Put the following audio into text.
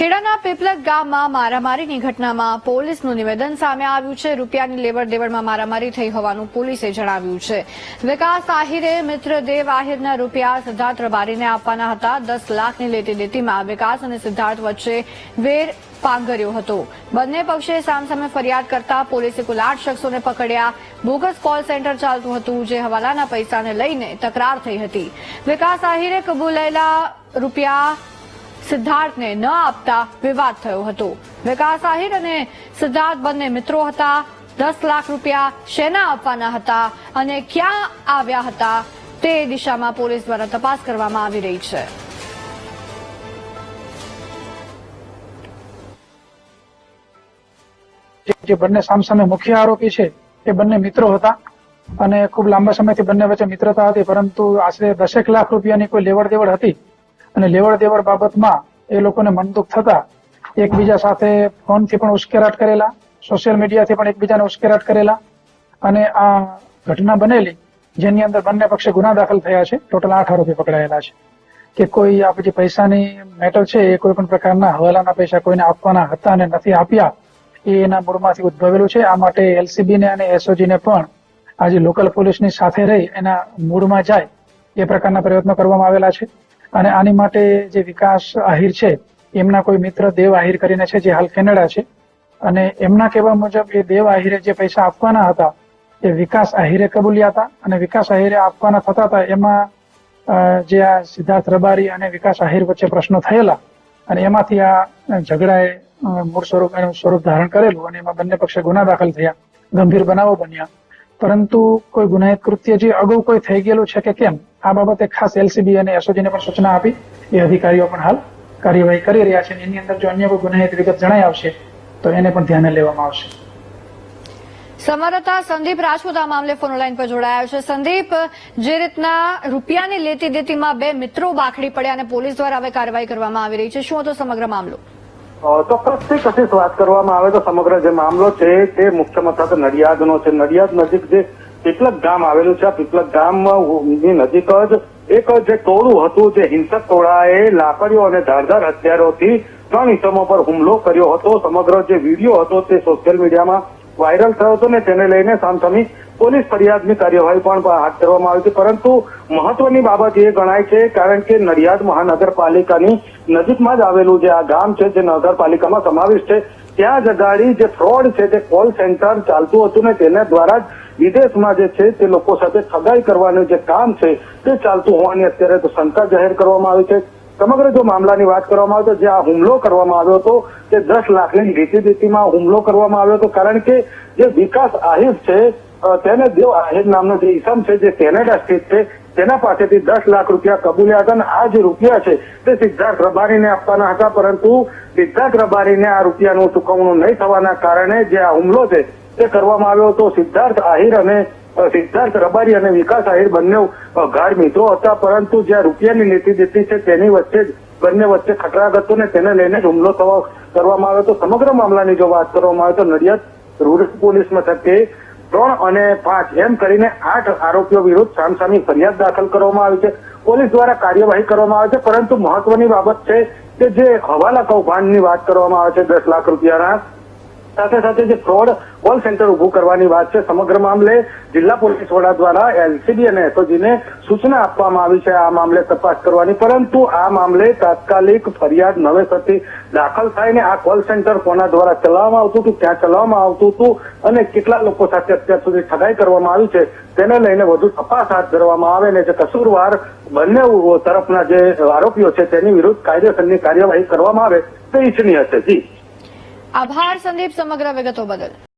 ખેડાના પીપલક ગામમાં મારામારીની ઘટનામાં પોલીસનું નિવેદન સામે આવ્યું છે। રૂપિયાની લેવડ દેવડમાં મારામારી થઈ હોવાનું પોલીસે જણાવ્યું છે। વિકાસ આહિરે મિત્ર દેવ આહિરના રૂપિયા સિદ્ધાર્થ રબારીને આપવાના હતા। 10 લાખની લેતી દેતીમાં વિકાસ અને સિદ્ધાર્થ વચ્ચે વેર પાંગર્યો હતો। બંને પક્ષે સામસામે ફરિયાદ કરતા પોલીસે કુલ 8 શખ્સોને પકડ્યા। બોગસ કોલ સેન્ટર ચાલતું હતું, જે હવાલાના પૈસાને લઈને તકરાર થઈ હતી। વિકાસ આહિરે કબૂલેલા રૂપિયા સિદ્ધાર્થને ન આપતા વિવાદ થયો હતો। વિકાસ આહિર અને સિદ્ધાર્થ બંને મિત્રો હતા। 10 લાખ રૂપિયા શેના આપવાના હતા અને ક્યાં આવ્યા હતા તે દિશામાં પોલીસ દ્વારા તપાસ કરવામાં આવી રહી છે। જે બંને સામસામે મુખ્ય આરોપી છે એ બંને મિત્રો હતા અને ખૂબ લાંબા સમયથી બંને વચ્ચે મિત્રતા હતી, પરંતુ આશરે 10 લાખ રૂપિયાની કોઈ લેવડ દેવડ હતી અને લેવડ દેવડ બાબતમાં એ લોકોને મનદુખ થતા એકબીજા સાથે ફોનથી પણ ઉશ્કેરાટ કરેલા, સોશિયલ મીડિયાથી પણ એકબીજાને ઉશ્કેરાટ કરેલા અને આ ઘટના બનેલી, જેની અંદર બંને પક્ષે ગુના દાખલ થયા છે। ટોટલ 8 આરોપી પકડાયેલા છે કે કોઈ આ જે પૈસાની મેટર છે એ કોઈ પણ પ્રકારના હવાલાના પૈસા કોઈને આપવાના હતા અને નથી આપ્યા એ એના મૂળમાંથી ઉદ્ભવેલું છે। આ માટે એલસીબી ને અને એસઓજી ને પણ આજે લોકલ પોલીસની સાથે રહી એના મૂળમાં જાય એ પ્રકારના પ્રયત્નો કરવામાં આવેલા છે। અને આની માટે જે વિકાસ આહિર છે એમના કોઈ મિત્ર દેવ આહિર કરીને છે, જે હાલ કેનેડા છે, અને એમના કહેવા મુજબ એ દેવ આહિરે જે પૈસા આપવાના હતા એ વિકાસ આહિરે કબૂલ્યા હતા અને વિકાસ આહિરે આપવાના થતા હતા એમાં જે આ સિદ્ધાર્થ રબારી અને વિકાસ આહિર વચ્ચે પ્રશ્નો થયેલા અને એમાંથી આ ઝઘડાએ મૂળ સ્વરૂપ ધારણ કરેલું અને એમાં બંને પક્ષે ગુના દાખલ થયા, ગંભીર બનાવો બન્યા। પરંતુ કોઈ ગુનાહિત કૃત્ય જે અગાઉ કોઈ થઈ ગયેલું છે કે કેમ, આ બાબતે ખાસ એલસીબી અને એસઓજીને પણ સૂચના આપી એ અધિકારીઓ પણ હાલ કાર્યવાહી કરી રહ્યા છે। એની અંદર જો અન્ય કોઈ ગુનાહિત વિગત જણાઈ આવશે તો એને પણ ધ્યાને લેવામાં આવશે। સંવાદદાતા સંદીપ રાજપૂત આ મામલે ફોન લાઈન પર જોડાયા છે। સંદીપ, જે રીતના રૂપિયાની લેતી દેતીમાં બે મિત્રો બાખડી પડ્યા અને પોલીસ દ્વારા હવે કાર્યવાહી કરવામાં આવી રહી છે, શું હતો સમગ્ર મામલો? ચોક્કસથી કશી વાત કરવામાં આવે તો સમગ્ર જે મામલો છે તે મુખ્ય મથક નડિયાદનો છે। નડિયાદ નજીક જે પીપલક ગામ આવેલું છે, આ પીપલક ગામની નજીક જ એક જે ટોળું હતું, જે હિંસક ટોળાએ લાકડીઓ અને ધારદાર હથિયારોથી 3 ઇસમો પર હુમલો કર્યો હતો। સમગ્ર જે વિડીયો હતો તે સોશિયલ મીડિયામાં વાયરલ થયો હતો ને તેને લઈને સામસામી પોલીસ ફરિયાદની કાર્યવાહી પણ હાથ ધરવામાં આવી હતી। પરંતુ મહત્વની બાબત એ ગણાય છે કારણ કે નડિયાદ મહાનગરપાલિકાની નજીકમાં જ આવેલું જે આ ગામ છે, જે નગરપાલિકામાં સમાવિષ્ટ છે, ત્યાં જગાડી જે ફ્રોડ છે તે કોલ સેન્ટર ચાલતું હતું ને તેના દ્વારા જ વિદેશમાં જે છે તે લોકો સાથે ઠગાઈ કરવાનું જે કામ છે તે ચાલતું હોવાની અત્યારે તો શંકા જાહેર કરવામાં આવી છે। સમગ્ર જો મામલાની વાત કરવામાં આવે તો જે આ હુમલો કરવામાં આવ્યો હતો તે 10 લાખની લેતી દેતીમાં હુમલો કરવામાં આવ્યો હતો, કારણ કે જે વિકાસ આહિર છે તેને દેવ આહિર નામનો જે ઈસમ છે જે કેનેડા સ્થિત છે તેના પાસેથી 10 લાખ રૂપિયા કબૂલ્યા હતા અને આ જે રૂપિયા છે તે સિદ્ધાર્થ રબારીને આપવાના હતા, પરંતુ સિદ્ધાર્થ રબારીને આ રૂપિયાનું ચૂકવણું નહીં થવાના કારણે જે આ હુમલો છે તે કરવામાં આવ્યો હતો। સિદ્ધાર્થ આહિર અને સિદ્ધાર્થ રબારી અને વિકાસ આહિર બંને ગાઢ મિત્રો હતા, પરંતુ જે રૂપિયાની લેતી દેતી છે તેની વચ્ચે બંને વચ્ચે ખટરાગ હતો ને તેને લઈને જ હુમલો કરવામાં આવ્યો હતો। સમગ્ર મામલાની જો વાત કરવામાં આવે તો નડિયાદ રૂરલ પોલીસ મથકે 3 અને 5 એમ કરીને 8 આરોપીઓ વિરુદ્ધ સામસામી ફરિયાદ દાખલ કરવામાં આવી છે। પોલીસ દ્વારા કાર્યવાહી કરવામાં આવે છે, પરંતુ મહત્વની બાબત છે કે જે હવાલા કૌભાંડની વાત કરવામાં આવે છે 10 લાખ રૂપિયાના, સાથે સાથે જે ફ્રોડ કોલ સેન્ટર ઉભું કરવાની વાત છે, સમગ્ર મામલે જિલ્લા પોલીસ વડા દ્વારા એલસીબી અને એસઓજીને સૂચના આપવામાં આવી છે આ મામલે તપાસ કરવાની, પરંતુ આ મામલે તાત્કાલિક ફરિયાદ નવેસરથી દાખલ થાય ને આ કોલ સેન્ટર કોના દ્વારા ચલાવવામાં આવતું હતું, ક્યાં ચલાવવામાં આવતું હતું અને કેટલા લોકો સાથે અત્યાર સુધી ઠગાઈ કરવામાં આવી છે તેને લઈને વધુ તપાસ હાથ ધરવામાં આવે ને જે કસૂરવાર બંને તરફના જે આરોપીઓ છે તેની વિરુદ્ધ કાયદેસરની કાર્યવાહી કરવામાં આવે તે ઈચ્છનીય છે। જી આભાર સંદીપ સમગ્ર વિગતો બદલ।